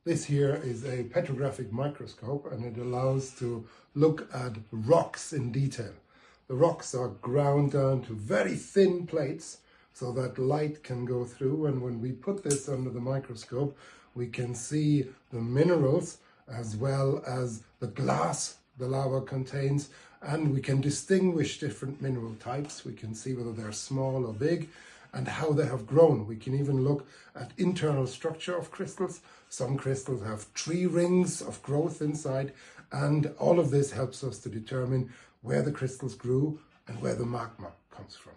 This here is a petrographic microscope, and it allows to look at rocks in detail. The rocks are ground down to very thin plates so that light can go through, and when we put this under the microscope we can see the minerals as well as the glass the lava contains, and we can distinguish different mineral types. We can see whether they're small or big and how they have grown. We can even look at internal structure of crystals. Some crystals have tree rings of growth inside, and all of this helps us to determine where the crystals grew and where the magma comes from.